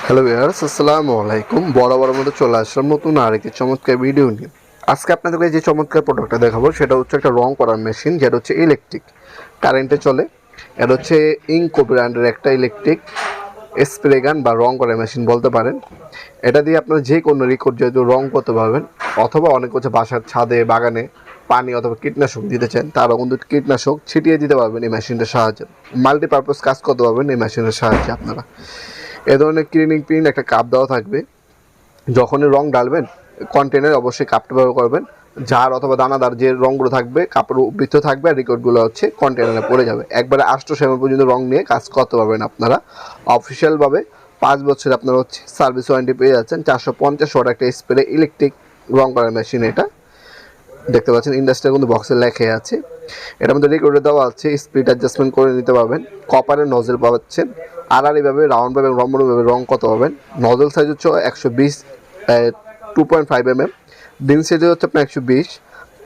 Hello viewers, আসসালামু আলাইকুম। বরাবর মতো চলে আসলাম নতুন আরেকটি চমৎকার ভিডিও নিয়ে। আজকে আপনাদেরকে যে চমৎকার প্রোডাক্টটা দেখাবো সেটা হচ্ছে একটা রং করার মেশিন, যেটা হচ্ছে ইলেকট্রিক কারেন্টে চলে। এটা হচ্ছে ইনকো ব্র্যান্ডের একটা ইলেকট্রিক স্প্রে গান বা রং করার মেশিন বলতে পারেন। এটা দিয়ে আপনারা যে কোনো রেকর্ড যেহেতু রং করতে পারবেন, অথবা অনেক হচ্ছে বাসার ছাদে বাগানে পানি অথবা কীটনাশক দিতে চান, তারাও কিন্তু কীটনাশক ছিটিয়ে দিতে পারবেন এই মেশিনটার সাহায্যে। মাল্টিপারপাস কাজ করতে পারবেন এই মেশিনের সাহায্যে আপনারা। এ ধরনের ক্লিনিং পিন একটা কাপ দেওয়া থাকবে। যখনই রং ডালবেন কন্টেনারে অবশ্যই কাপটা ব্যবহার করবেন। জার অথবা দানাদার যে রঙগুলো থাকবে কাপড় বৃত্ত থাকবে, আর রেকর্ডগুলো হচ্ছে কন্টেনারে পড়ে যাবে। একবারে 8 পর্যন্ত রং নিয়ে কাজ করতে পারবেন আপনারা। অফিসিয়ালভাবে 5 বছর আপনারা হচ্ছে সার্ভিস ওয়ারেন্টি পেয়ে যাচ্ছেন। 450 ওয়াট একটা স্প্রে ইলেকট্রিক রং করার মেশিন। এটা দেখতে পাচ্ছেন ইন্ডাস্ট্রিয়াল কিন্তু বক্সে লেখা আছে। এটার মধ্যে রেকর্ডে দেওয়া আছে, স্পিড অ্যাডজাস্টমেন্ট করে নিতে পারবেন। কপারের নজেল পাচ্ছেন, আড়াআড়িভাবে রাউন্ডভাবে রম্বভাবে রং কত পাবেন। নজল সাইজ হচ্ছে 120 2.5 mm, দিন সাইজ হচ্ছে আপনার 120।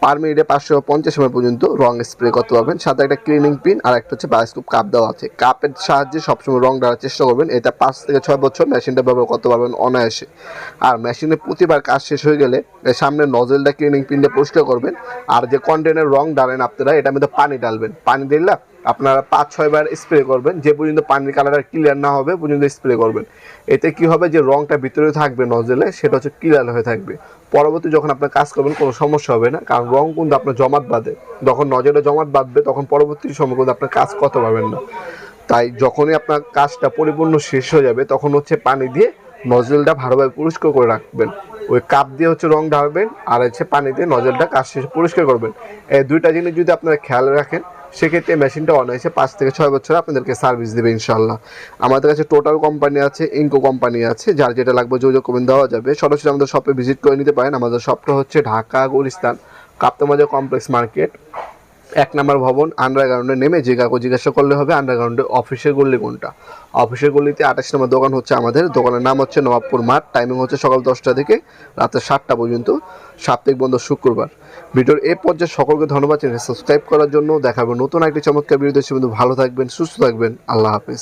পার মিনিটে 550 ml পর্যন্ত রং স্প্রে করতে পারবেন। সাথে একটা ক্লিনিং পিন আর একটা হচ্ছে বায়োস্কোপ কাপ দেওয়া আছে। কাপের সাহায্যে সবসময় রং দেওয়ার চেষ্টা করবেন। এটা 5 থেকে 6 বছর মেশিনটা ব্যবহার করতে পারবেন অনায়াসে। আর মেশিনে প্রতিবার কাজ শেষ হয়ে গেলে সামনে নজেলটা ক্লিনিং পিন দিয়ে পরিষ্কার করবেন। আর যে কন্টেনার রং ডালেন আপনারা, এটার মধ্যে পানি ডালবেন। পানি দিলে আপনারা 5-6 বার স্প্রে করবেন, যে পর্যন্ত পানির কালারটা ক্লিয়ার না হবে পর্যন্ত স্প্রে করবেন। এতে কি হবে, যে রংটা ভিতরে থাকবে নজেলে সেটা হচ্ছে ক্লিয়ার হয়ে থাকবে। পরবর্তী যখন আপনার কাজ করবেন কোনো সমস্যা হবে না, কারণ রং কিন্তু আপনার জমাট বাঁধে। যখন নজলে জমাট বাঁধবে তখন পরবর্তী সময় কিন্তু আপনার কাজ করতে পারবেন না। তাই যখনই আপনার কাজটা পরিপূর্ণ শেষ হয়ে যাবে তখন হচ্ছে পানি দিয়ে নজলটা ভালোভাবে পরিষ্কার করে রাখবেন। ওই কাপ দিয়ে হচ্ছে রং ঢালবেন, আর হচ্ছে পানি দিয়ে নজলটা কাজ শেষে পরিষ্কার করবেন। এই দুইটা জিনিস যদি আপনারা খেয়াল রাখেন, সেক্ষেত্রে মেশিনটা অনায়াসে 5 থেকে 6 বছর আপনাদেরকে সার্ভিস দেবে ইনশাল্লাহ। আমাদের কাছে টোটাল কোম্পানি আছে, ইনকো কোম্পানি আছে, যার যেটা লাগবে যোগাযোগ করবেন, দেওয়া যাবে। সরাসরি আমাদের শপে ভিজিট করে নিতে পারেন। আমাদের শপটা হচ্ছে ঢাকা গুলিস্তান কাপ্তামাজা কমপ্লেক্স মার্কেট, 1 নম্বর ভবন, আন্ডারগ্রাউন্ডে নেমে যে কাউকে জিজ্ঞাসা করলে হবে আন্ডারগ্রাউন্ডে অফিসের গল্লি কোনটা। অফিসের গল্লিতে 28 নম্বর দোকান হচ্ছে আমাদের। দোকানের নাম হচ্ছে নবাবপুর মাঠ। টাইমিং হচ্ছে সকাল 10টা থেকে রাতে 7টা পর্যন্ত, সাপ্তাহিক বন্ধ শুক্রবার। ভিডিওর এই পর্যায়ে সকলকে ধন্যবাদ চ্যানেল সাবস্ক্রাইব করার জন্য। দেখাবেন নতুন একটি চমৎকার ভিডিও। সে বন্ধু ভালো থাকবেন, সুস্থ থাকবেন। আল্লাহ হাফেজ।